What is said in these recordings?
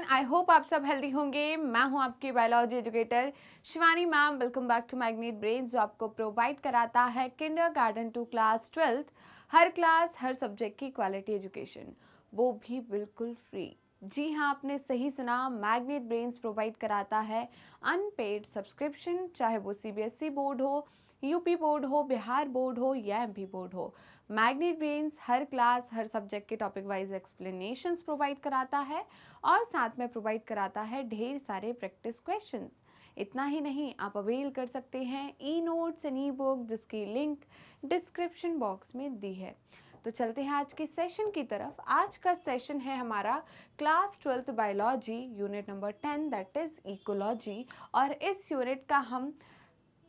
I hope आप सब healthy होंगे। मैं हूं आपकी biology educator Shivani ma'am. Welcome back to Magnet Brains, जो आपको प्रोवाइड कराता है किंडरगार्टन टू क्लास 12 हर क्लास हर सब्जेक्ट की क्वालिटी एजुकेशन, वो भी बिल्कुल फ्री। जी हाँ, आपने सही सुना, मैग्नेट ब्रेन्स प्रोवाइड कराता है अनपेड सब्सक्रिप्शन, चाहे वो सीबीएसई बोर्ड हो, यूपी बोर्ड हो, बिहार बोर्ड हो या एमपी बोर्ड हो। मैग्नेट ब्रेन्स हर क्लास हर सब्जेक्ट के टॉपिक वाइज एक्सप्लेनेशंस प्रोवाइड कराता है और साथ में प्रोवाइड कराता है ढेर सारे प्रैक्टिस क्वेश्चंस। इतना ही नहीं, आप अवेल कर सकते हैं e notes and E book, जिसकी लिंक डिस्क्रिप्शन बॉक्स में दी है। तो चलते हैं आज के सेशन की तरफ। आज का सेशन है हमारा class 12 biology unit number 10, that is ecology. और इस यूनिट का हम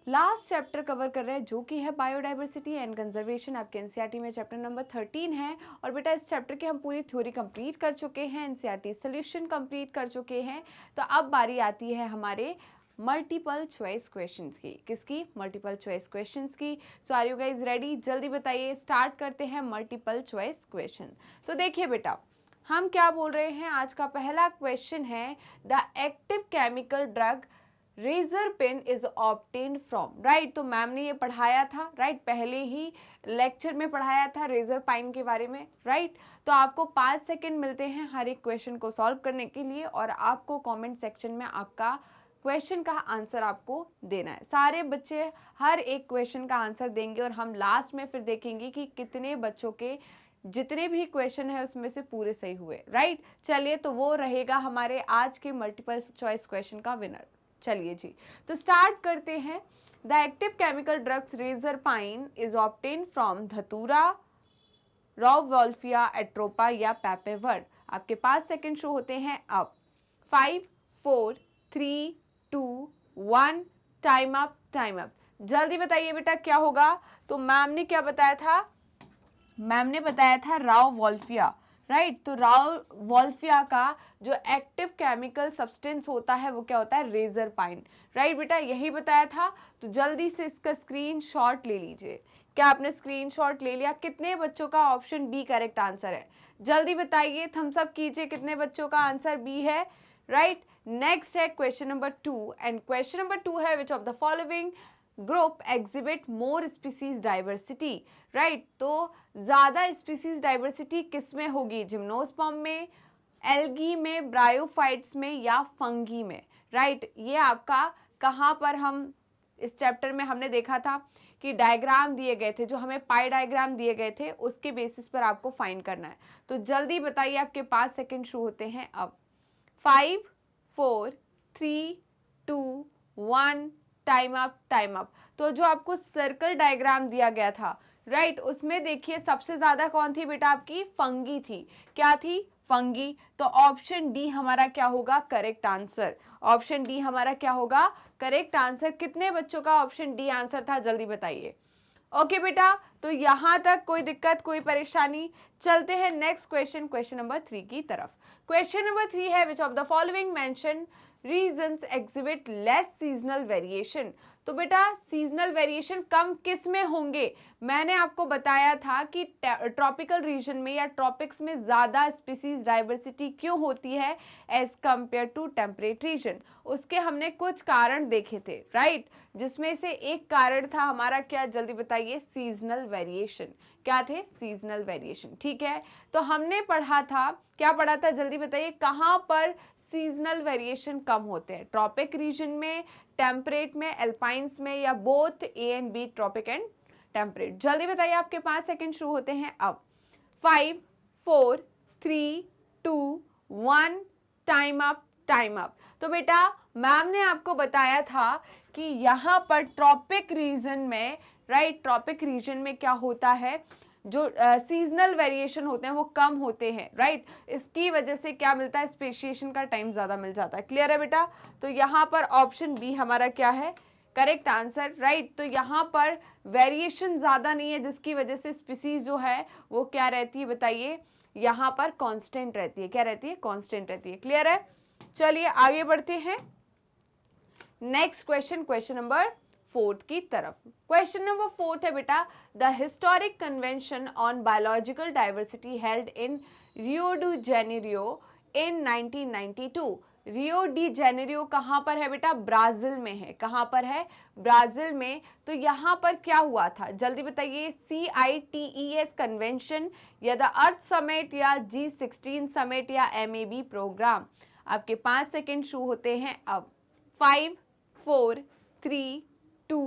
लास्ट चैप्टर कवर कर रहे हैं, जो कि है बायोडाइवर्सिटी एंड कंजर्वेशन। आपके एनसीईआरटी में चैप्टर नंबर 13 है। और बेटा, इस चैप्टर की हम पूरी थ्योरी कंप्लीट कर चुके हैं, एनसीईआरटी सॉल्यूशन कंप्लीट कर चुके हैं। तो अब बारी आती है हमारे मल्टीपल चॉइस क्वेश्चंस की। किसकी? मल्टीपल चॉइस क्वेश्चंस की। सो आर यू गाइज रेडी? जल्दी बताइए, स्टार्ट करते हैं मल्टीपल चॉइस क्वेश्चन। तो देखिए बेटा, हम क्या बोल रहे हैं। आज का पहला क्वेश्चन है, the active chemical drug reserpine is obtained from. Right, तो मैम ने ये पढ़ाया था, राइट, पहले ही लेक्चर में पढ़ाया था रेजर पाइन के बारे में, राइट। तो आपको 5 सेकंड मिलते हैं हर एक क्वेश्चन को सॉल्व करने के लिए, और आपको कमेंट सेक्शन में आपका क्वेश्चन का आंसर आपको देना है। सारे बच्चे हर एक क्वेश्चन का आंसर देंगे और हम लास्ट में फिर देखेंगे कि कितने बच्चों के जितने भी क्वेश्चन है उसमें से पूरे सही हुए, राइट। चलिए, तो वो रहेगा हमारे आज के मल्टीपल चॉइस क्वेश्चन का विनर। चलिए जी, तो स्टार्ट करते हैं। The active chemical drugs reserpine is obtain from datura, rauwolfia, Atropa या पैपेवर। आपके 5 सेकंड शो होते हैं अब। 5 4 3 2 1, टाइम अप, टाइम अप। जल्दी बताइए बेटा क्या होगा। तो मैम ने क्या बताया था? मैम ने बताया था रॉवोल्फिया, राइट। तो रॉवोल्फिया का जो एक्टिव केमिकल सब्सटेंस होता है वो क्या होता है? रेजर पाइन, राइट बेटा, यही बताया था। तो जल्दी से इसका स्क्रीनशॉट ले लीजिए। क्या आपने स्क्रीनशॉट ले लिया? कितने बच्चों का ऑप्शन बी करेक्ट आंसर है? जल्दी बताइए, थम्स अप कीजिए, कितने बच्चों का आंसर बी है, राइट। नेक्स्ट है question number 2, and question number 2 है, which of the following group exhibit more species diversity, right. तो ज्यादा स्पीसीज डाइवर्सिटी किस में होगी? जिम्नोस्पर्म में, एल्गी में, ब्रायोफाइट्स में या फंगी में, राइट। ये आपका कहाँ पर हम इस चैप्टर में हमने देखा था कि डायग्राम दिए गए थे, जो हमें पाई डायग्राम दिए गए थे, उसके बेसिस पर आपको फाइंड करना है। तो जल्दी बताइए, आपके 5 सेकंड शुरू होते हैं अब। 5 4 3 2 1, टाइम अप, टाइम अप। तो जो आपको सर्कल डायग्राम दिया गया था, राइट, उसमें देखिए सबसे ज्यादा कौन थी बेटा? आपकी फंगी थी। क्या थी? फंगी। तो ऑप्शन डी हमारा क्या होगा? Correct answer. ऑप्शन डी हमारा क्या होगा? Correct answer. कितने बच्चों का ऑप्शन डी आंसर था? जल्दी बताइए। ओके बेटा, तो यहां तक कोई दिक्कत, कोई परेशानी? चलते हैं नेक्स्ट क्वेश्चन, क्वेश्चन नंबर 3 की तरफ। क्वेश्चन नंबर 3 है, which of the following mention regions exhibit less seasonal variation. तो बेटा, सीजनल वेरिएशन कम किस में होंगे? मैंने आपको बताया था कि ट्रॉपिकल रीजन में या ट्रॉपिक्स में ज्यादा स्पीसीज डाइवर्सिटी क्यों होती है as compare to temperate region. उसके हमने कुछ कारण देखे थे, राइट, जिसमें से एक कारण था हमारा क्या? जल्दी बताइए। Seasonal variation. क्या थे? सीजनल वेरिएशन, ठीक है। तो हमने पढ़ा था, क्या पढ़ा था? जल्दी बताइए, कहां पर सीजनल वेरिएशन कम होते हैं? ट्रॉपिक रीजन में, टेम्परेट में, एल्पाइंस में, या both A and B, tropic and temperate? जल्दी बताइए, आपके 5 सेकंड शुरू होते हैं अब। 5 4 3 2 1, टाइम अप, टाइम अप। तो बेटा, मैम ने आपको बताया था कि यहां पर ट्रॉपिक रीजन में, राइट, ट्रॉपिक रीजन में क्या होता है? जो सीजनल वेरिएशन होते हैं वो कम होते हैं, राइट। इसकी वजह से क्या मिलता है? स्पेशिएशन का टाइम ज्यादा मिल जाता है। क्लियर है बेटा? तो यहाँ पर ऑप्शन बी हमारा क्या है? Correct answer, right. तो यहाँ पर वेरिएशन ज्यादा नहीं है, जिसकी वजह से स्पीसीज जो है वो क्या रहती है? बताइए। यहाँ पर कांस्टेंट रहती है। क्या रहती है? कांस्टेंट रहती है। क्लियर है? चलिए आगे बढ़ते हैं नेक्स्ट क्वेश्चन, क्वेश्चन नंबर 4 की तरफ। क्वेश्चन नंबर 4 है बेटा, the historic convention on biological diversity held in Rio de Janeiro in 1992। Rio de Janeiro कहाँ पर है बेटा? ब्राजील में है। कहाँ पर है? ब्राजील में। तो यहाँ पर क्या हुआ था जल्दी बताइए? CITES कन्वेंशन या द अर्थ समिट या G16 समिट या MAB प्रोग्राम। आपके 5 सेकेंड शुरू होते हैं अब। 5 4 3 2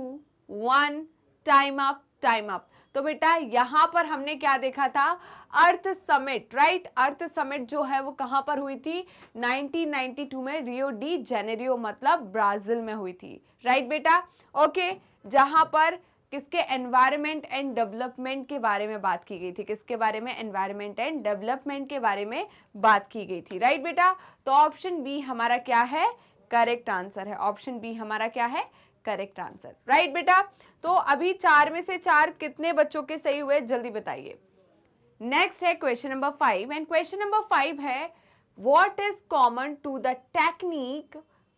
1 टाइम अप, टाइम अप। तो बेटा यहाँ पर हमने क्या देखा था? अर्थ समिट, राइट। अर्थ समिट जो है वो कहाँ पर हुई थी? 1992 में रियो डी जेनेरियो मतलब ब्राजील में हुई थी, राइट बेटा? ओके, जहां पर किसके? एनवायरमेंट एंड डेवलपमेंट के बारे में बात की गई थी। किसके बारे में? एनवायरमेंट एंड डेवलपमेंट के बारे में बात की गई थी, राइट बेटा? तो ऑप्शन बी हमारा क्या है? करेक्ट आंसर है। ऑप्शन बी हमारा क्या है? करेक्ट आंसर, राइट बेटा? तो अभी 4 में से 4 कितने बच्चों के सही हुए जल्दी बताइए। नेक्स्ट है question number 5 and question number 5 है what is common to the technique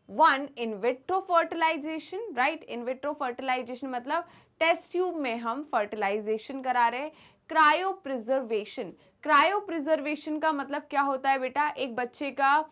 1 in vitro fertilization, right? In vitro fertilization मतलब टेस्ट ट्यूब में हम फर्टिलाइजेशन करा रहे हैं। क्रायो प्रिजर्वेशन, क्रायो प्रिजर्वेशन का मतलब क्या होता है बेटा? एक बच्चे का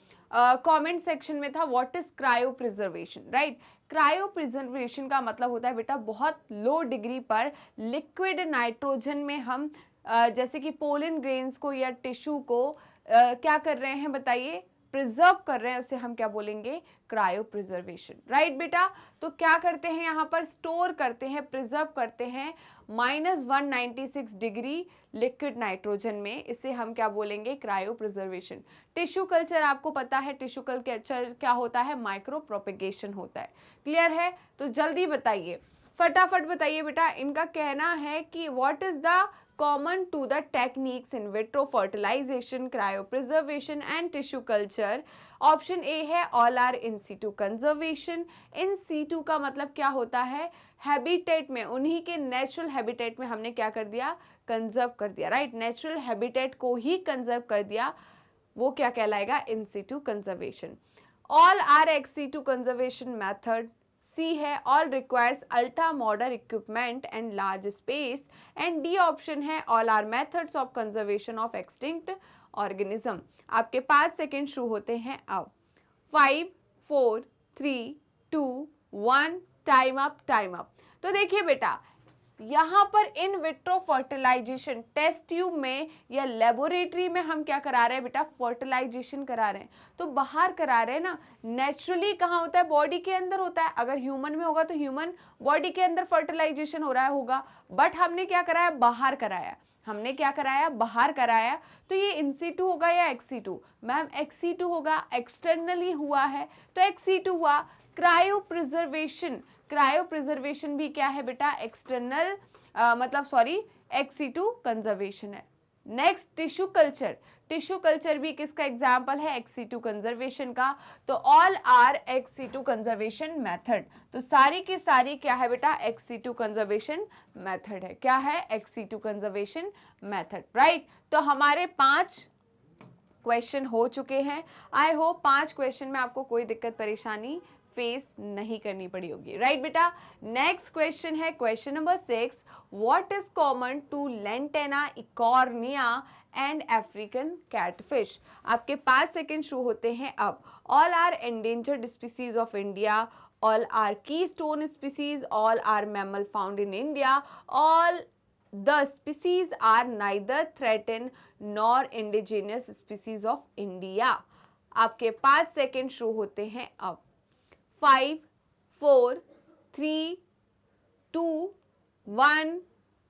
कमेंट सेक्शन में था what is cryo preservation, right? Cryo preservation का मतलब होता है बेटा बहुत लो डिग्री पर लिक्विड नाइट्रोजन में हम जैसे कि पोलन ग्रेन्स को या टिश्यू को क्या कर रहे हैं बताइए? प्रिजर्व कर रहे हैं, उसे हम क्या बोलेंगे? क्रायो प्रिजर्वेशन, राइट बेटा? तो क्या करते हैं यहाँ पर? स्टोर करते हैं, प्रिजर्व करते हैं -196 डिग्री लिक्विड नाइट्रोजन में, इसे हम क्या बोलेंगे? Cryo preservation. टिश्यू कल्चर आपको पता है, टिश्यू कल्चर क्या होता है? माइक्रो प्रोपेगेशन होता है। क्लियर है? तो जल्दी बताइए, फटाफट बताइए बेटा। इनका कहना है कि what is the common to the techniques in vitro fertilization, cryopreservation and tissue culture। Option A है all are in situ conservation। in situ का मतलब क्या होता है? हैबिटेट में, उन्हीं के नेचुरल हैबिटेट में हमने क्या कर दिया? कंजर्व कर दिया, राइट? नेचुरल हैबिटेट को ही कंजर्व कर दिया, वो क्या कहलाएगा? in situ conservation। all are ex situ conservation method। C है all requires ultra modern equipment and large space and D option है all are methods of conservation of extinct organism. आपके 5 second शुरू होते हैं अब। 5 4 3 2 1 टाइम अप, टाइम अप। तो देखिए बेटा यहाँ पर in vitro fertilization test tube में या लेबोरेटरी में हम क्या करा रहे हैं बेटा? फर्टिलाइजेशन करा रहे हैं। तो बाहर करा रहे हैं ना, नेचुरली कहाँ होता है? बॉडी के अंदर होता है। अगर ह्यूमन में होगा तो ह्यूमन बॉडी के अंदर फर्टिलाइजेशन हो रहा होगा, बट हमने क्या कराया? बाहर कराया। हमने क्या कराया? बाहर कराया। तो ये इन सीटू होगा या ex situ? Ma'am ex situ होगा, एक्सटर्नली हुआ है तो एक्स सीटू हुआ। क्रायो प्रिजर्वेशन, क्रायो प्रिजर्वेशन भी क्या है बेटा? एक्सटर्नल मतलब सॉरी एक्स सीटू कंजर्वेशन है। Next tissue culture, tissue culture भी किसका एग्जाम्पल है? एक्स सीटू कंजर्वेशन का। तो all are ex situ conservation method. तो सारी की सारी क्या है बेटा? एक्स सीटू कंजर्वेशन मेथड है। क्या है? Ex situ conservation method, right? तो हमारे 5 क्वेश्चन हो चुके हैं। आई होप 5 क्वेश्चन में आपको कोई दिक्कत परेशानी फेस नहीं करनी पड़ी होगी, राइट बेटा? नेक्स्ट क्वेश्चन है question number 6। What is common to lantana, eichhornia and African catfish. आपके 5 सेकेंड शुरू होते हैं अब। All are endangered species of India, all are keystone species, all are mammal found in India, all the species are neither threatened nor indigenous species of India। आपके 5 second शुरू होते हैं अब। 5 4 3 2 1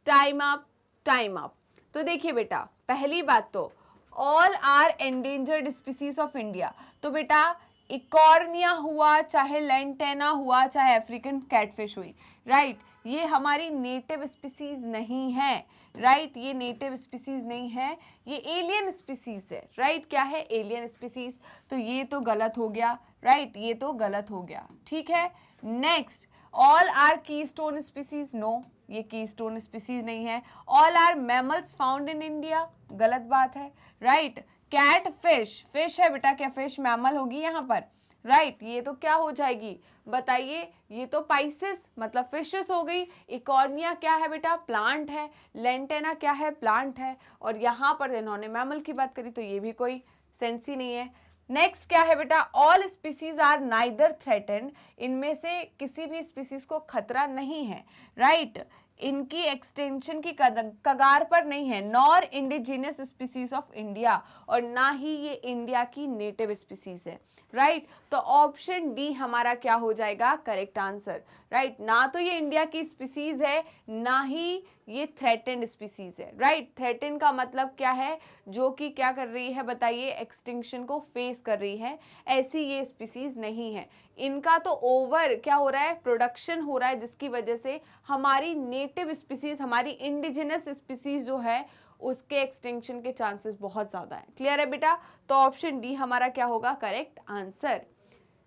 टाइम अप, टाइम अप। तो देखिए बेटा पहली बात तो all are endangered species of India. तो बेटा इकॉर्निया हुआ, चाहे लेंटेना हुआ, चाहे अफ्रीकन कैटफिश हुई, राइट? ये हमारी नेटिव स्पीसीज नहीं है, राइट? ये नेटिव स्पीसीज नहीं है, ये एलियन स्पीसीज है, राइट? क्या है? Alien species. तो ये तो गलत हो गया, राइट? ये तो गलत हो गया, ठीक है? Next all are keystone species, no, ये कीस्टोन स्पीसीज नहीं है। All are mammals found in India, गलत बात है, राइट? कैट फिश, फिश है बेटा, क्या फिश मैमल होगी यहाँ पर? राइट, ये तो क्या हो जाएगी बताइए? ये तो पाइसेस मतलब फिशेस हो गई। इकॉर्निया क्या है बेटा? प्लांट है। लेंटेना क्या है? प्लांट है। और यहाँ पर इन्होंने मैमल की बात करी तो ये भी कोई सेंस ही नहीं है। नेक्स्ट क्या है बेटा, all species are neither threatened, इनमें से किसी भी स्पीसीज को खतरा नहीं है, राइट इनकी एक्सटेंशन की कगार पर नहीं है, nor indigenous species of India, और ना ही ये इंडिया की नेटिव स्पीसीज है, राइट तो ऑप्शन डी हमारा क्या हो जाएगा करेक्ट आंसर, राइट ना तो ये इंडिया की स्पीसीज है, ना ही ये थ्रेटेंड स्पीसीज है, राइट थ्रेटेंड का मतलब क्या है, जो कि क्या कर रही है बताइए, एक्सटिंक्शन को फेस कर रही है, ऐसी ये स्पीसीज नहीं है। इनका तो ओवर क्या हो रहा है, प्रोडक्शन हो रहा है, जिसकी वजह से हमारी नेटिव स्पीसीज, हमारी इंडिजिनस स्पीसीज जो है उसके एक्सटिंक्शन के चांसेस बहुत ज्यादा है। क्लियर है बेटा, तो ऑप्शन डी हमारा क्या होगा करेक्ट आंसर।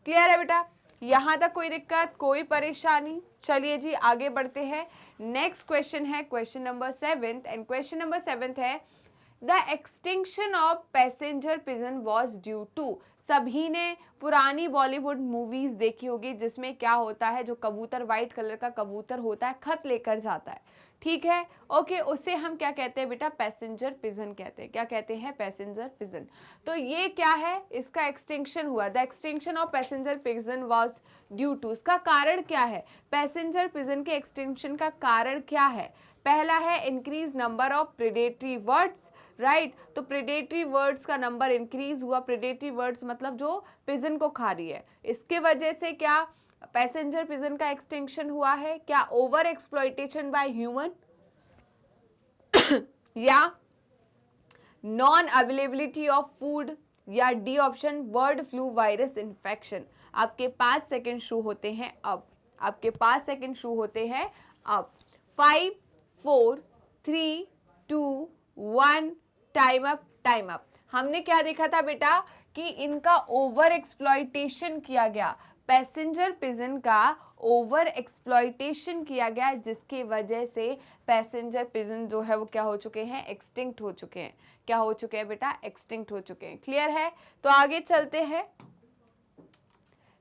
क्लियर है बेटा, यहां तक कोई दिक्कत, कोई परेशानी? चलिए जी आगे बढ़ते हैं। नेक्स्ट क्वेश्चन है question number 7 and question number 7 है the extinction of passenger pigeon was due to. सभी ने पुरानी बॉलीवुड मूवीज देखी होगी जिसमें क्या होता है, जो कबूतर व्हाइट कलर का कबूतर होता है खत लेकर जाता है, ठीक है ओके, उसे हम क्या कहते हैं बेटा, पैसेंजर पिजन कहते हैं। क्या कहते हैं, पैसेंजर पिजन। तो ये क्या है, इसका एक्सटिंक्शन हुआ, the extinction of passenger pigeon was due to. इसका कारण क्या है, पैसेंजर पिजन के एक्सटिंक्शन का कारण क्या है? पहला है increase number of predatory birds, right तो प्रेडेटरी बर्ड्स का नंबर इंक्रीज हुआ, प्रेडेटरी बर्ड्स मतलब जो पिजन को खा रही है, इसके वजह से क्या पैसेंजर पिजन का एक्सटिंक्शन हुआ है? क्या ओवर एक्सप्लॉइटेशन बाय ह्यूमन, या नॉन अवेलेबिलिटी ऑफ फूड, या D option bird flu virus infection. आपके 5 सेकेंड शुरू होते हैं अब, आपके 5 सेकेंड शुरू होते हैं अब। 5 4 3 2 1 टाइम अप, टाइम अप। हमने क्या देखा था बेटा कि इनका ओवर एक्सप्लॉइटेशन किया गया, पैसेंजर पिजन का ओवर एक्सप्लॉइटेशन किया गया, जिसकी वजह से पैसेंजर पिजन जो है वो क्या हो चुके हैं, एक्सटिंक्ट हो चुके हैं। क्या हो चुके हैं बेटा, एक्सटिंक्ट हो चुके हैं। क्लियर है, तो आगे चलते हैं।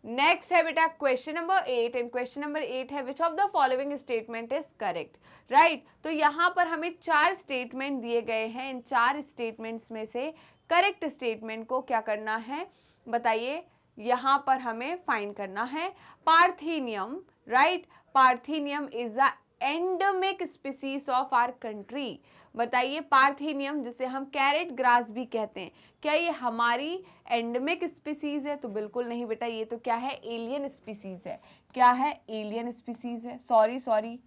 नेक्स्ट है बेटा question number 8 and question number 8 है which of the following statement is correct, right तो यहाँ पर हमें 4 स्टेटमेंट दिए गए हैं, इन 4 स्टेटमेंट्स में से करेक्ट स्टेटमेंट को क्या करना है बताइए, यहाँ पर हमें फाइंड करना है। Parthenium, right parthenium is a endemic species of our country. बताइए पार्थेनियम जिसे हम कैरेट ग्रास भी कहते हैं, क्या ये हमारी एंडेमिक स्पीसीज है? तो बिल्कुल नहीं बेटा, ये तो क्या है, एलियन स्पीसीज है। क्या है, एलियन स्पीसीज है। सॉरी सॉरी,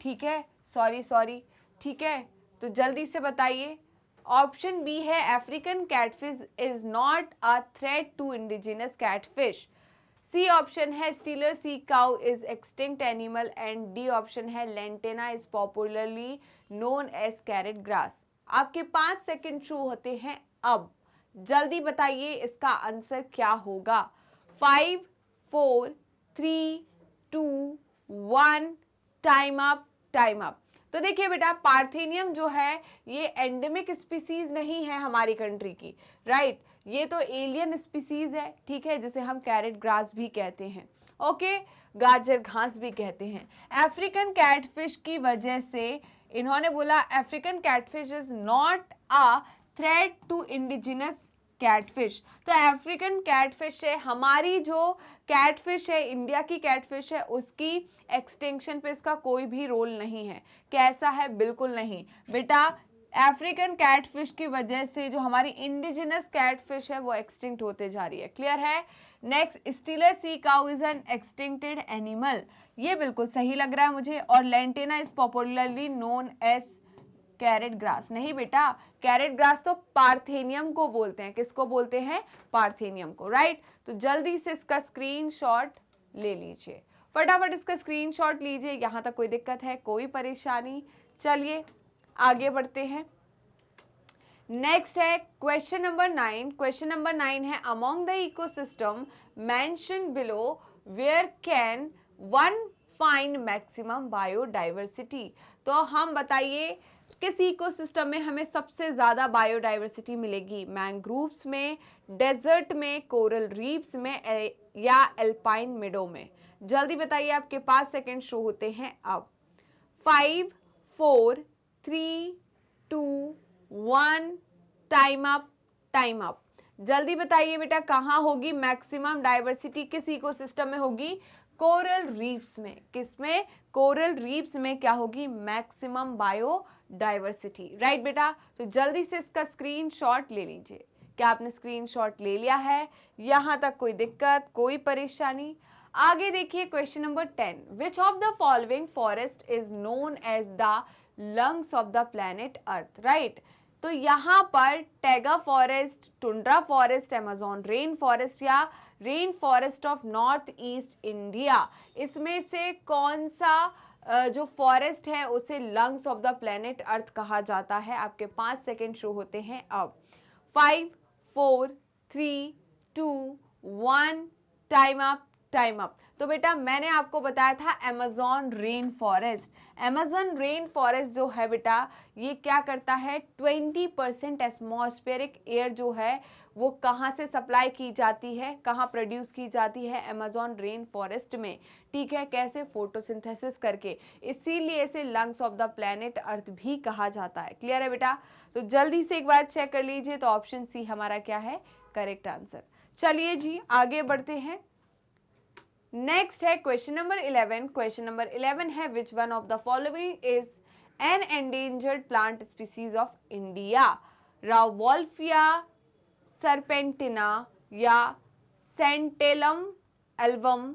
ठीक है सॉरी सॉरी, ठीक है तो जल्दी से बताइए। ऑप्शन बी है African catfish is not a threat to indigenous catfish. C option है Steller sea cow is extinct animal, and D option है lantana is popularly known as carrot grass. आपके 5 सेकंड शुरू होते हैं अब, जल्दी बताइए इसका आंसर क्या होगा। 5 4 3 2 1 टाइम अप, टाइम अप। तो देखिए बेटा पार्थेनियम जो है ये एंडेमिक स्पीसीज नहीं है हमारी कंट्री की, राइट ये तो एलियन स्पीसीज है, ठीक है जिसे हम कैरेट ग्रास भी कहते हैं, ओके गाजर घास भी कहते हैं। अफ्रीकन कैटफिश की वजह से इन्होंने बोला African catfish is not a threat to indigenous catfish. तो अफ्रीकन कैटफिश है, हमारी जो कैटफिश है, इंडिया की कैटफिश है, उसकी एक्सटिंक्शन पे इसका कोई भी रोल नहीं है। कैसा है, बिल्कुल नहीं बेटा, अफ्रीकन कैटफिश की वजह से जो हमारी इंडिजिनस कैटफिश है वो एक्सटिंक्ट होते जा रही है। क्लियर है। Next Steller sea cow is an extincted animal, ये बिल्कुल सही लग रहा है मुझे। और lantana is popularly known as carrot grass, नहीं बेटा कैरेट ग्रास तो पार्थेनियम को बोलते हैं, किसको बोलते हैं, पार्थेनियम को, राइट तो जल्दी से इसका स्क्रीनशॉट ले लीजिए, फटाफट इसका स्क्रीनशॉट लीजिए। यहाँ तक कोई दिक्कत है, कोई परेशानी? चलिए आगे बढ़ते हैं। नेक्स्ट है क्वेश्चन नंबर 9। क्वेश्चन नंबर 9 है among the ecosystem mention below where can one find maximum biodiversity. तो हम बताइए किस इकोसिस्टम में हमें सबसे ज्यादा बायोडाइवर्सिटी मिलेगी, मैंग्रोव्स में, डेजर्ट में, कोरल रीफ्स में, या एल्पाइन मेडो में? जल्दी बताइए, आपके 5 सेकेंड शो होते हैं अब। 5 4 3 2 1 टाइम अप, टाइम अप। जल्दी बताइए बेटा कहाँ होगी मैक्सिमम डाइवर्सिटी, किस इकोसिस्टम में होगी? कोरल रीफ्स में। किसमें? कोरल रीफ्स में क्या होगी? Maximum biodiversity. राइट बेटा, तो जल्दी से इसका स्क्रीनशॉट ले लीजिए। क्या आपने स्क्रीनशॉट ले लिया है? यहाँ तक कोई दिक्कत, कोई परेशानी? आगे देखिए question number 10, which of the following forest is known as the lungs of the planet Earth? Right, तो यहाँ पर taiga forest, tundra forest, Amazon rain forest या rain forest of north east India, इसमें से कौन सा जो फॉरेस्ट है उसे lungs of the planet Earth कहा जाता है? आपके 5 सेकेंड शो होते हैं अब। 5 4 3 2 1, टाइम अप, टाइम अप। तो बेटा मैंने आपको बताया था Amazon rain forest. Amazon rain forest जो है बेटा, ये क्या करता है? 20% एटमॉस्फेरिक एयर जो है वो कहाँ से सप्लाई की जाती है, कहाँ प्रोड्यूस की जाती है? अमेज़न रेन फॉरेस्ट में। ठीक है, कैसे? फोटोसिंथेसिस करके। इसीलिए इसे लंग्स ऑफ द प्लैनेट अर्थ भी कहा जाता है। क्लियर है बेटा? तो जल्दी से एक बार चेक कर लीजिए, तो ऑप्शन सी हमारा क्या है? Correct answer. चलिए जी आगे बढ़ते हैं। नेक्स्ट है क्वेश्चन नंबर 11। क्वेश्चन नंबर 11 है, which one of the following is an endangered plant species of India? Rauwolfia सर्पेंटिना या सेंटेलम एल्बम,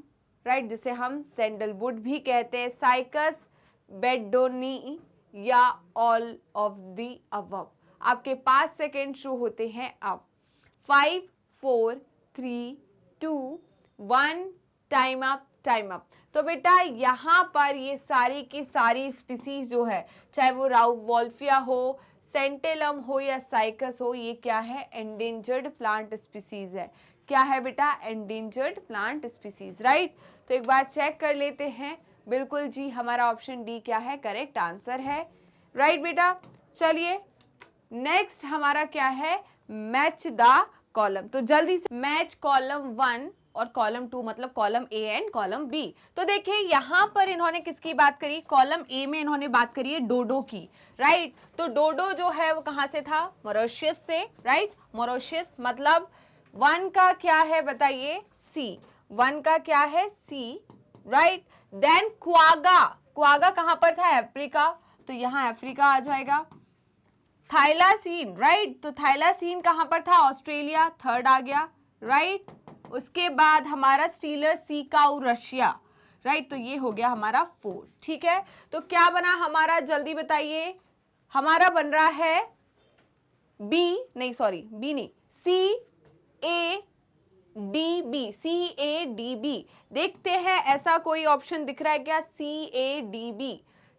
राइट, जिसे हम सैंडलवुड भी कहते हैं, साइकस बेडोनी या ऑल ऑफ द अबव? आपके 5 सेकेंड शुरू होते हैं अब। 5 4 3 2 1, टाइम अप, टाइम अप। तो बेटा यहाँ पर ये सारी की सारी स्पीसीज जो है, चाहे वो रावोल्फिया हो, सेंटेलम हो या साइकस हो, ये क्या है? एंडेंजर्ड प्लांट स्पीसीज है। क्या है बेटा? Endangered plant species. राइट, तो एक बार चेक कर लेते हैं। बिल्कुल जी, हमारा ऑप्शन डी क्या है? करेक्ट आंसर है। राइट बेटा, चलिए नेक्स्ट हमारा क्या है? Match the column. तो जल्दी से मैच कॉलम 1 और कॉलम 2, मतलब column A and column B. तो देखिए यहाँ पर इन्होंने किसकी बात करी? कॉलम ए में इन्होंने बात करी है डोडो की। राइट, तो डोडो जो है वो कहाँ से था? मॉरिशस से। राइट, मॉरिशस, मतलब 1 का क्या है बताइए? सी। 1 का क्या है? सी। राइट, देन क्वागा, क्वागा कहाँ पर था? अफ्रीका, तो यहाँ अफ्रीका आ जाएगा। थाइलासीन, राइट, तो थाइलासीन कहाँ पर था? ऑस्ट्रेलिया, 3rd आ गया। राइट, उसके बाद हमारा stealer sea cow, Russia. Right, तो ये हो गया हमारा 4। ठीक है, तो क्या बना हमारा? जल्दी बताइए। हमारा बन रहा है बी, नहीं सॉरी बी नहीं, C A D B, C A D B. देखते हैं ऐसा कोई ऑप्शन दिख रहा है क्या? C A D B,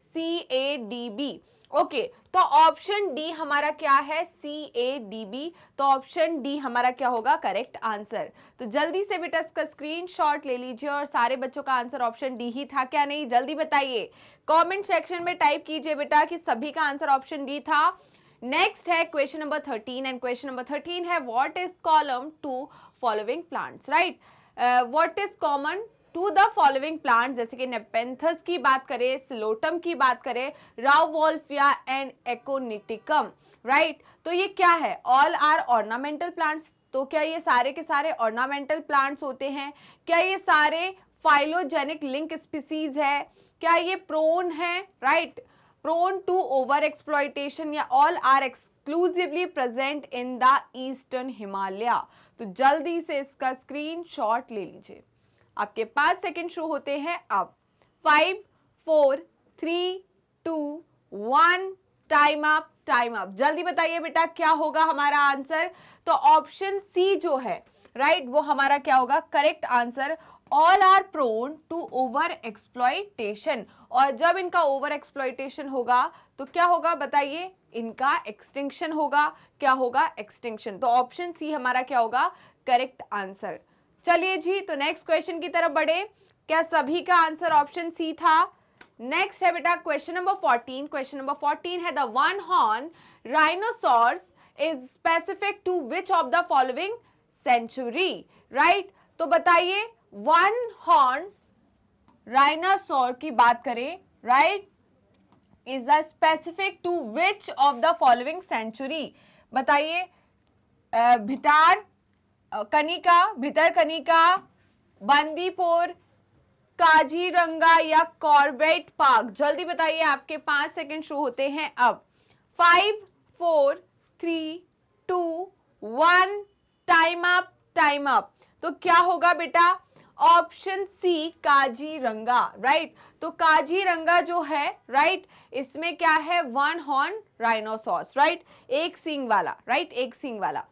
C A D B. Okay, तो ऑप्शन डी हमारा क्या है? C A D B. तो ऑप्शन डी हमारा क्या होगा? Correct answer. तो जल्दी से बेटा इसका स्क्रीनशॉट ले लीजिए, और सारे बच्चों का आंसर ऑप्शन डी ही था क्या? नहीं, जल्दी बताइए, कमेंट सेक्शन में टाइप कीजिए बेटा कि सभी का आंसर ऑप्शन डी था। नेक्स्ट है question number 13, and question number 13 है, what is common to following plants? Right, what is common to the following plant? जैसे कि नेपेंथस की बात करें, सिलोटम की बात करें, रावोल्फिया एंड एकोनिटिकम। राइट, तो ये क्या है? All are ornamental plants. तो क्या ये सारे के सारे ऑर्नामेंटल प्लांट्स होते हैं? क्या ये सारे फाइलोजेनिक लिंक स्पीसीज है? क्या ये प्रोन है? Right, prone to over exploitation, या all are exclusively present in the eastern Himalaya? तो जल्दी से इसका स्क्रीनशॉट ले लीजिए। आपके 5 सेकेंड शो होते हैं अब। 5 4 3 2 1, टाइम अप, टाइम अप। जल्दी बताइए बेटा क्या होगा हमारा आंसर? तो ऑप्शन सी जो है, राइट, वो हमारा क्या होगा? Correct answer. All are prone to over exploitation, और जब इनका ओवर एक्सप्लॉयटेशन होगा तो क्या होगा बताइए? इनका एक्सटिंक्शन होगा। क्या होगा? एक्सटिंक्शन। तो ऑप्शन सी हमारा क्या होगा? Correct answer. चलिए जी, तो नेक्स्ट क्वेश्चन की तरफ बढ़े। क्या सभी का आंसर ऑप्शन सी था? नेक्स्ट है बेटा क्वेश्चन नंबर 14। क्वेश्चन नंबर 14 है, the one horn rhinoceros is specific to which of the following sanctuary? Right, तो बताइए, वन हॉर्न राइनोसॉर की बात करें, right, is the specific to which of the following sanctuary? बताइए, भिटार, कनिका, भितरकनिका, बंदीपुर, काजीरंगा या कॉर्बेट पार्क? जल्दी बताइए, आपके 5 सेकंड शुरू होते हैं अब। 5 4 3 2 1, टाइम अप, टाइम अप। तो क्या होगा बेटा? Option C Kaziranga, right. तो काजीरंगा जो है, राइट, इसमें क्या है? वन हॉर्न राइनोसॉर्स, राइट, एक सींग वाला, राइट, एक सींग वाला।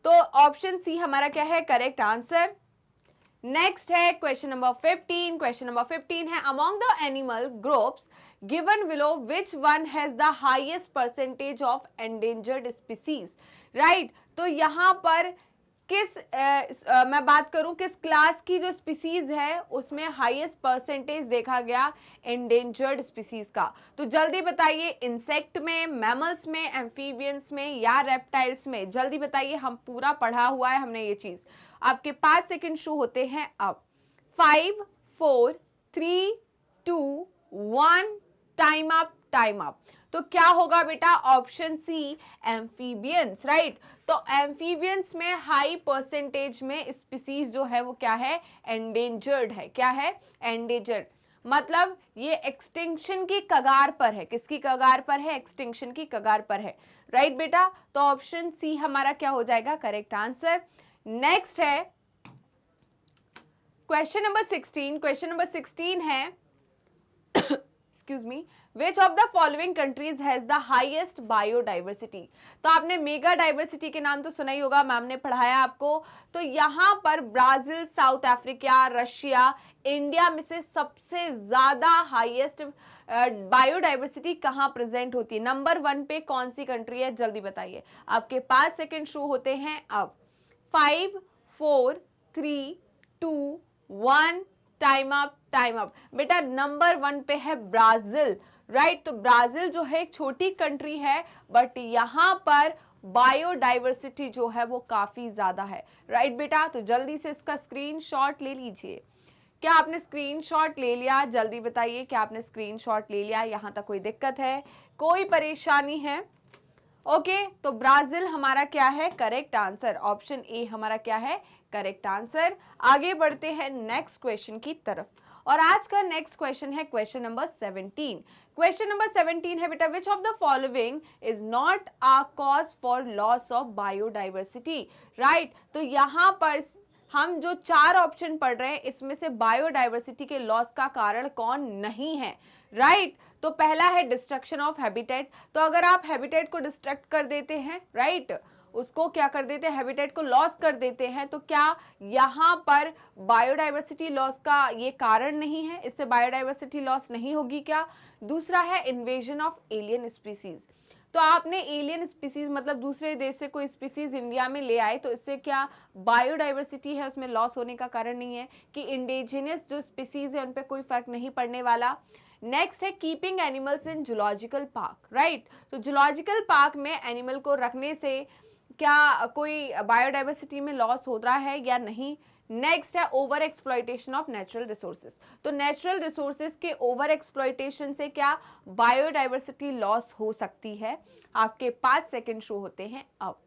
तो ऑप्शन सी हमारा क्या है? Correct answer. नेक्स्ट है क्वेश्चन नंबर 15। क्वेश्चन नंबर 15 है, among the animal groups given below which one has the highest percentage of endangered species? Right, तो यहां पर किस मैं बात करूं किस क्लास की जो स्पीसीज है उसमें हाईएस्ट परसेंटेज देखा गया एंडेंजर्ड स्पीसीज का? तो जल्दी बताइए, इंसेक्ट में, मैमल्स में, एम्फीबियंस में या रेप्टाइल्स में? जल्दी बताइए, हम पूरा पढ़ा हुआ है हमने ये चीज। आपके 5 सेकंड शुरू होते हैं अब। 5 4 3 2 1, टाइम अप, टाइम अप। तो क्या होगा बेटा? Option C amphibians, right. तो एम्फीबियंस में हाई परसेंटेज में स्पीसीज जो है वो क्या है? एंडेंजर्ड है। क्या है? एंडेंजर्ड, मतलब ये एक्सटिंक्शन की कगार पर है। किसकी कगार पर है? एक्सटिंक्शन की कगार पर है, राइट बेटा। तो ऑप्शन सी हमारा क्या हो जाएगा? Correct answer. नेक्स्ट है क्वेश्चन नंबर 16। क्वेश्चन नंबर 16 है excuse me, which of the following countries has the highest biodiversity? तो आपने मेगा डाइवर्सिटी के नाम तो सुना ही होगा, मैम ने पढ़ाया आपको। तो यहाँ पर Brazil, south Africa, Russia, India में से सबसे ज्यादा हाईएस्ट बायोडाइवर्सिटी कहाँ प्रेजेंट होती है? नंबर 1 पे कौन सी कंट्री है? जल्दी बताइए, आपके 5 सेकंड शुरू होते हैं अब। 5 4 3 2 1, टाइम अप, टाइम अप। बेटा नंबर 1 पे है ब्राजील, राइट। तो ब्राजील जो है एक छोटी कंट्री है, बट यहां पर बायोडाइवर्सिटी जो है वो काफी ज्यादा है, राइट बेटा। तो जल्दी से इसका स्क्रीनशॉट ले लीजिए। क्या आपने स्क्रीनशॉट ले लिया? जल्दी बताइए, क्या आपने स्क्रीनशॉट ले लिया? यहां तक कोई दिक्कत है, कोई परेशानी है? ओके, तो ब्राजील हमारा क्या है? Correct answer. ऑप्शन ए हमारा क्या है? Correct answer. आगे बढ़ते हैं नेक्स्ट क्वेश्चन की तरफ, और आज का नेक्स्ट क्वेश्चन है क्वेश्चन नंबर 17। क्वेश्चन नंबर 17 है बेटा, विच of the following is not a cause for loss of biodiversity? Right, तो यहां पर हम जो 4 ऑप्शन पढ़ रहे हैं इसमें से बायोडाइवर्सिटी के लॉस का कारण कौन नहीं है? राइट, तो पहला है डिस्ट्रक्शन ऑफ हैबिटेट। तो अगर आप हैबिटेट को डिस्ट्रक्ट कर देते हैं, राइट, उसको क्या कर देते हैं? हैबिटेट को लॉस कर देते हैं, तो क्या यहाँ पर बायोडाइवर्सिटी लॉस का ये कारण नहीं है? इससे बायोडाइवर्सिटी लॉस नहीं होगी क्या? दूसरा है इन्वेजन ऑफ एलियन स्पीसीज। तो आपने एलियन स्पीसीज मतलब दूसरे देश से कोई स्पीसीज इंडिया में ले आए, तो इससे क्या बायोडाइवर्सिटी है उसमें लॉस होने का कारण नहीं है? कि इंडिजिनियस जो स्पीसीज है उन पर कोई फर्क नहीं पड़ने वाला। नेक्स्ट है keeping animals in zoological park, right. तो जूलॉजिकल पार्क में एनिमल को रखने से क्या कोई बायोडाइवर्सिटी में लॉस हो रहा है या नहीं? नेक्स्ट है over exploitation of natural resources. तो नेचुरल रिसोर्सेज के ओवर एक्सप्लॉयटेशन से क्या बायोडाइवर्सिटी लॉस हो सकती है? आपके 5 सेकंड शो होते हैं अब।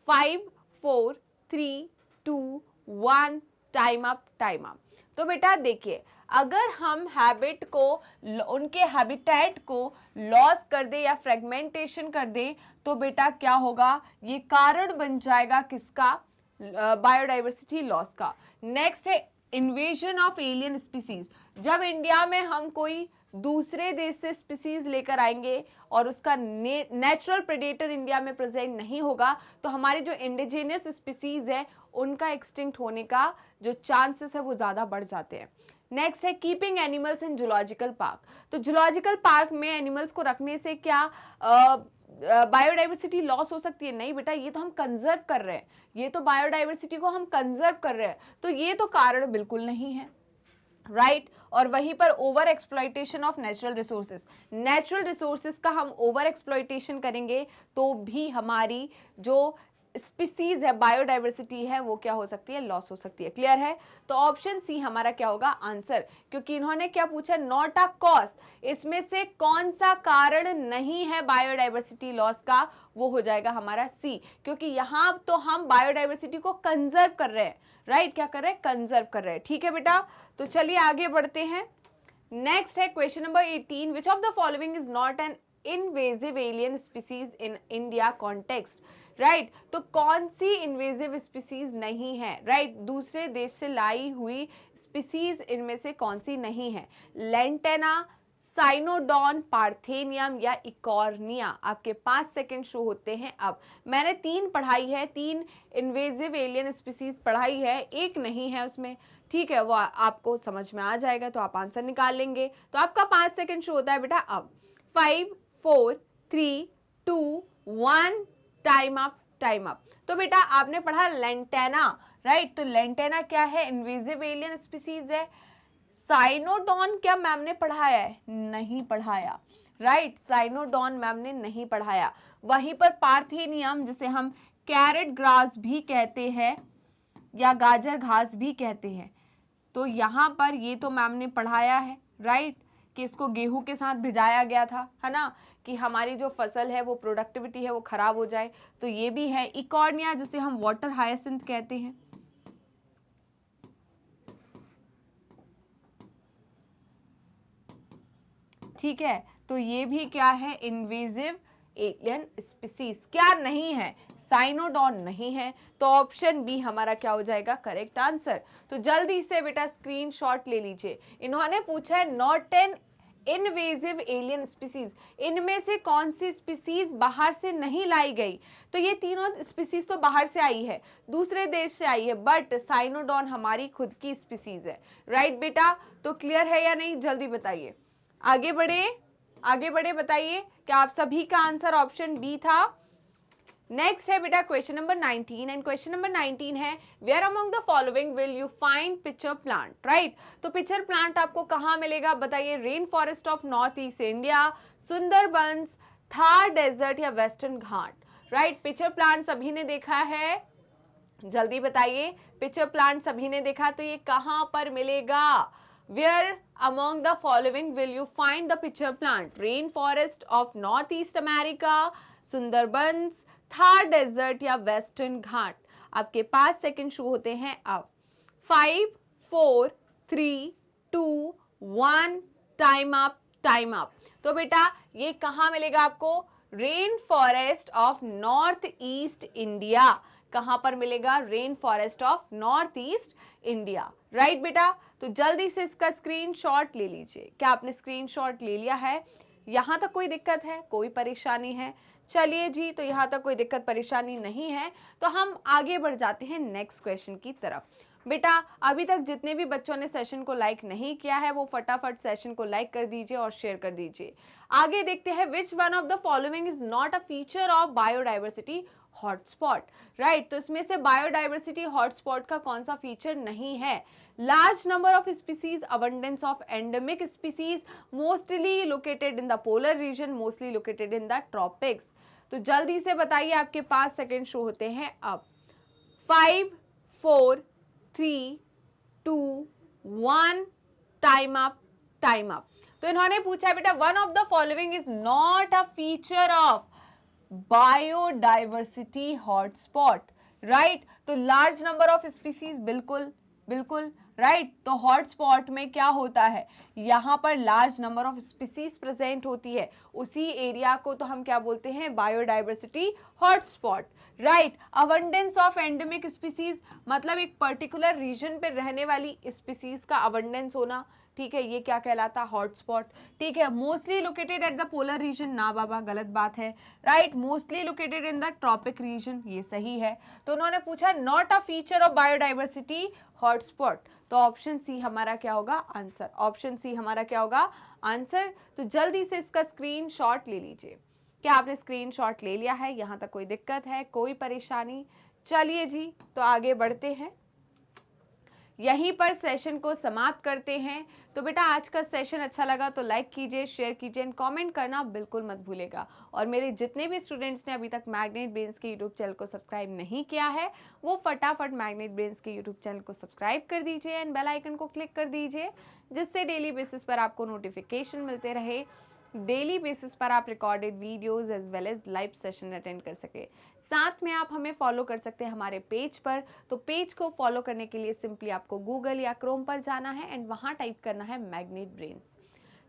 5 4 3 2 1, टाइम अप, टाइम अप। तो बेटा देखिए, अगर हम हैबिट को, उनके हैबिटेट को लॉस कर दे या फ्रेगमेंटेशन कर दे, तो बेटा क्या होगा? ये कारण बन जाएगा किसका? बायोडाइवर्सिटी लॉस का। नेक्स्ट है इन्वेजन ऑफ एलियन स्पीसीज। जब इंडिया में हम कोई दूसरे देश से स्पीसीज लेकर आएंगे और उसका नेचुरल प्रेडेटर इंडिया में प्रेजेंट नहीं होगा, तो हमारे जो इंडिजिनियस स्पीसीज है उनका एक्सटिंक्ट होने का जो चांसेस है वो ज़्यादा बढ़ जाते हैं। नेक्स्ट है keeping animals in zoological park. तो जूलॉजिकल पार्क में एनिमल्स को रखने से क्या बायोडाइवर्सिटी लॉस हो सकती है? नहीं बेटा, ये तो हम कंजर्व कर रहे हैं, ये तो बायोडाइवर्सिटी को हम कंजर्व कर रहे हैं, तो ये तो कारण बिल्कुल नहीं है, राइट। और वहीं पर over exploitation of natural resources, natural resources का हम ओवर एक्सप्लॉयटेशन करेंगे तो भी हमारी जो स्पीसीज है, बायोडाइवर्सिटी है, वो क्या हो सकती है, लॉस हो सकती है। क्लियर है? तो ऑप्शन सी हमारा क्या होगा आंसर, क्योंकि इन्होंने क्या पूछा, नॉट अ कॉज, इसमें से कौन सा कारण नहीं है बायोडाइवर्सिटी लॉस का, वो हो जाएगा हमारा सी, क्योंकि यहां तो हम बायोडाइवर्सिटी को कंजर्व कर रहे हैं, राइट, क्या कर रहे हैं, कंजर्व कर रहे हैं। ठीक है बेटा, तो चलिए आगे बढ़ते हैं। नेक्स्ट है question number 18, which of the following is not an invasive alien species in India context, right, तो कौन सी इन्वेजिव स्पीसीज नहीं है, राइट, दूसरे देश से लाई हुई स्पीसीज इनमें से कौन सी नहीं है, लेंटेना, साइनोडॉन, पार्थेनियम या इकॉर्निया। आपके 5 सेकंड शो होते हैं। अब मैंने 3 पढ़ाई है, 3 इन्वेजिव एलियन स्पीसीज पढ़ाई है, एक नहीं है उसमें, ठीक है, वो आपको समझ में आ जाएगा तो आप आंसर निकाल लेंगे। तो आपका 5 सेकंड शो होता है बेटा अब। 5 4 3 2 1, टाइम अप, टाइम अप। तो बेटा आपने पढ़ा लेंटेना, राइट, तो लेंटेना क्या है, इन्वेजिव एलियन स्पीसीज है। साइनोडॉन क्या मैम ने पढ़ाया है, नहीं पढ़ाया, राइट, साइनोडॉन मैम ने नहीं पढ़ाया। वहीं पर पार्थेनियम, जिसे हम कैरेट ग्रास भी कहते हैं या गाजर घास भी कहते हैं, तो यहाँ पर ये तो मैम ने पढ़ाया है, राइट, कि इसको गेहूं के साथ भिजाया गया था, है ना, कि हमारी जो फसल है वो प्रोडक्टिविटी है वो खराब हो जाए, तो ये भी है। इकॉर्निया, जिसे हम वाटर हायसिंथ कहते हैं, ठीक है, तो ये भी क्या है, इन्वेजिव एलियन स्पीसीज। क्या नहीं है, साइनोडॉन नहीं है, तो ऑप्शन बी हमारा क्या हो जाएगा करेक्ट आंसर। तो जल्दी से बेटा स्क्रीनशॉट ले लीजिए। इन्होंने पूछा है not an invasive alien species, इनमें से कौन सी स्पीसीज बाहर से नहीं लाई गई, तो ये तीनों स्पीसीज तो बाहर से आई है, दूसरे देश से आई है, बट साइनोडॉन हमारी खुद की स्पीसीज है, राइट बेटा। तो क्लियर है या नहीं, जल्दी बताइए, आगे बढ़े, आगे बढ़े, बताइए क्या आप सभी का आंसर ऑप्शन बी था। नेक्स्ट है बेटा question number 19, and question number 19 है where among the following will you find pitcher plant, right, तो पिचर प्लांट आपको कहां मिलेगा, बताइए, rain forest of north east India, Sundarbans, Thar desert या western Ghat, right. Pitcher plant सभी ने देखा है, जल्दी बताइए, पिचर प्लांट सभी ने देखा, तो ये कहां पर मिलेगा, where among the following will you find the pitcher plant, rain forest of northeast America, Sundarbans, Thar desert या वेस्टर्न घाट। आपके 5 सेकंड शुरू होते हैं अब। 5 4 3 2 1, टाइम अप, टाइम अप। तो बेटा ये कहां मिलेगा आपको, rain forest of north east India, कहां पर मिलेगा, rain forest of north east India, right बेटा। तो जल्दी से इसका स्क्रीनशॉट ले लीजिए। क्या आपने स्क्रीनशॉट ले लिया है? यहाँ तक कोई दिक्कत है, कोई परेशानी है? चलिए जी, तो यहाँ तक कोई दिक्कत परेशानी नहीं है, तो हम आगे बढ़ जाते हैं नेक्स्ट क्वेश्चन की तरफ। बेटा अभी तक जितने भी बच्चों ने सेशन को लाइक नहीं किया है वो फटाफट सेशन को लाइक कर दीजिए और शेयर कर दीजिए। आगे देखते हैं, which one of the following is not a feature of biodiversity hotspot, right, तो इसमें से बायोडाइवर्सिटी हॉटस्पॉट का कौन सा फीचर नहीं है? Large number of species, abundance of endemic species, mostly located in the polar reason, mostly located in the tropics. तो जल्दी से बताइए, आपके 5 सेकेंड शो होते हैं अब। 5 4 3 2 1, टाइम अप, टाइम अप। तो इन्होंने पूछा है बेटा one of the following is not a feature of biodiversity hotspot, right, तो लार्ज नंबर ऑफ स्पीसीज, बिल्कुल बिल्कुल राइट। तो हॉटस्पॉट में क्या होता है, यहाँ पर large number of species present होती है, उसी एरिया को तो हम क्या बोलते हैं, biodiversity hotspot, right. Abundance of endemic species मतलब एक पर्टिकुलर रीजन पे रहने वाली स्पीसीज का अबंडेंस होना, ठीक है, ये क्या कहलाता, हॉटस्पॉट, ठीक है। Mostly located at the polar region, ना बाबा गलत बात है, right, mostly located in the tropic region, ये सही है। तो उन्होंने पूछा not a feature of biodiversity hotspot, तो ऑप्शन सी हमारा क्या होगा आंसर, ऑप्शन सी हमारा क्या होगा आंसर। तो जल्दी से इसका स्क्रीनशॉट ले लीजिए। क्या आपने स्क्रीनशॉट ले लिया है? यहाँ तक कोई दिक्कत है, कोई परेशानी? चलिए जी, तो आगे बढ़ते हैं। यहीं पर सेशन को समाप्त करते हैं। तो बेटा आज का सेशन अच्छा लगा तो लाइक कीजिए, शेयर कीजिए एंड कमेंट करना बिल्कुल मत भूलेगा। और मेरे जितने भी स्टूडेंट्स ने अभी तक मैग्नेट ब्रेन्स के यूट्यूब चैनल को सब्सक्राइब नहीं किया है वो फटाफट मैग्नेट ब्रेन्स के यूट्यूब चैनल को सब्सक्राइब कर दीजिए एंड बेल आइकन को क्लिक कर दीजिए, जिससे डेली बेसिस पर आपको नोटिफिकेशन मिलते रहे। डेली बेसिस पर आप recorded videos as well as live session attend कर सके। साथ में आप हमें फॉलो कर सकते हैं हमारे पेज पर। तो पेज को फॉलो करने के लिए सिंपली आपको गूगल या क्रोम पर जाना है एंड वहां टाइप करना है मैग्नेट ब्रेन्स।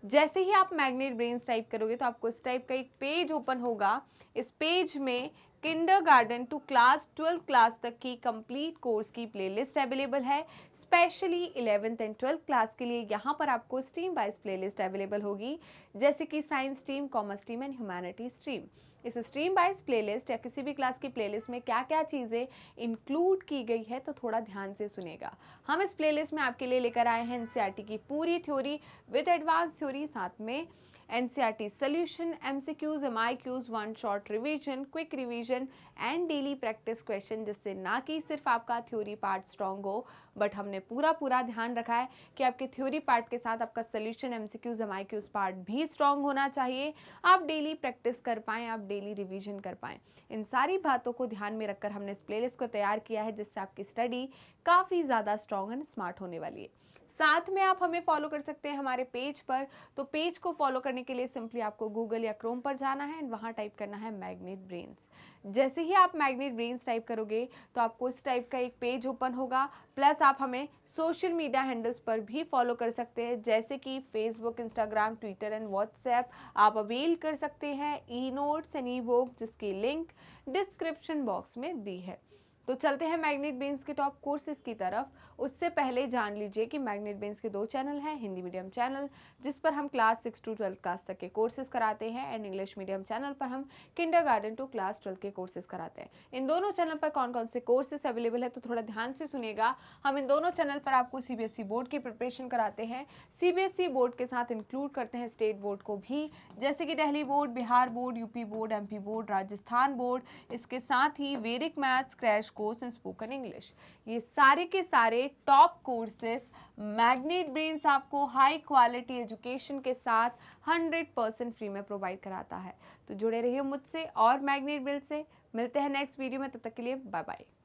जैसे ही आप मैग्नेट ब्रेन्स टाइप करोगे तो आपको इस टाइप का एक पेज ओपन होगा। इस पेज में kindergarten to class 12th class तक की कंप्लीट कोर्स की प्लेलिस्ट अवेलेबल है। Specially 11th and 12th class के लिए यहाँ पर आपको स्ट्रीम वाइज प्लेलिस्ट अवेलेबल होगी, जैसे कि science stream, commerce stream and humanity stream. इस स्ट्रीम वाइज प्लेलिस्ट या किसी भी क्लास की प्लेलिस्ट में क्या क्या चीज़ें इंक्लूड की गई है तो थोड़ा ध्यान से सुनेगा। हम इस प्लेलिस्ट में आपके लिए लेकर आए हैं एनसीईआरटी की पूरी थ्योरी विद एडवांस थ्योरी, साथ में NCERT solution, MCQs, MIQs, one shot revision, quick revision and daily practice question, जिससे ना कि सिर्फ आपका थ्योरी पार्ट स्ट्रॉन्ग हो बट हमने पूरा ध्यान रखा है कि आपके थ्योरी पार्ट के साथ आपका सॉल्यूशन, एमसीक्यूज, एमआईक्यूज पार्ट भी स्ट्रॉन्ग होना चाहिए। आप डेली प्रैक्टिस कर पाएँ, आप डेली रिवीजन कर पाएँ। इन सारी बातों को ध्यान में रखकर हमने इस प्लेलिस्ट को तैयार किया है, जिससे आपकी स्टडी काफ़ी ज़्यादा स्ट्रॉन्ग एंड स्मार्ट होने वाली है। साथ में आप हमें फॉलो कर सकते हैं हमारे पेज पर। तो पेज को फॉलो करने के लिए सिंपली आपको गूगल या क्रोम पर जाना है एंड वहाँ टाइप करना है मैग्नेट ब्रेन्स। जैसे ही आप मैग्नेट ब्रेन्स टाइप करोगे तो आपको इस टाइप का एक पेज ओपन होगा। प्लस आप हमें सोशल मीडिया हैंडल्स पर भी फॉलो कर सकते हैं, जैसे कि Facebook, Instagram, Twitter and WhatsApp. आप अवेल कर सकते हैं e notes and E book, जिसकी लिंक डिस्क्रिप्शन बॉक्स में दी है। तो चलते हैं मैग्नेट ब्रेन्स के टॉप कोर्सेज की तरफ। उससे पहले जान लीजिए कि मैग्नेट ब्रेन्स के 2 चैनल हैं। हिंदी मीडियम चैनल, जिस पर हम क्लास 6 to 12 क्लास तक के कोर्सेज कराते हैं, एंड इंग्लिश मीडियम चैनल पर हम किंडरगार्टन टू क्लास 12 के कोर्सेज कराते हैं। इन दोनों चैनल पर कौन कौन से कोर्सेज अवेलेबल है तो थोड़ा ध्यान से सुनिएगा। हम इन दोनों चैनल पर आपको सीबीएसई बोर्ड की प्रिपरेशन कराते हैं। सीबीएसई बोर्ड के साथ इंक्लूड करते हैं स्टेट बोर्ड को भी, जैसे कि Delhi board, Bihar board, UP board, MP board, Rajasthan board. इसके साथ ही वैदिक maths, crash course and spoken English. ये सारे के सारे टॉप कोर्सेस मैग्नेट ब्रेन्स आपको हाई क्वालिटी एजुकेशन के साथ 100% फ्री में प्रोवाइड कराता है। तो जुड़े रहिए मुझसे और मैग्नेट ब्रेन्स से। मिलते हैं नेक्स्ट वीडियो में, तब तक के लिए बाय बाय।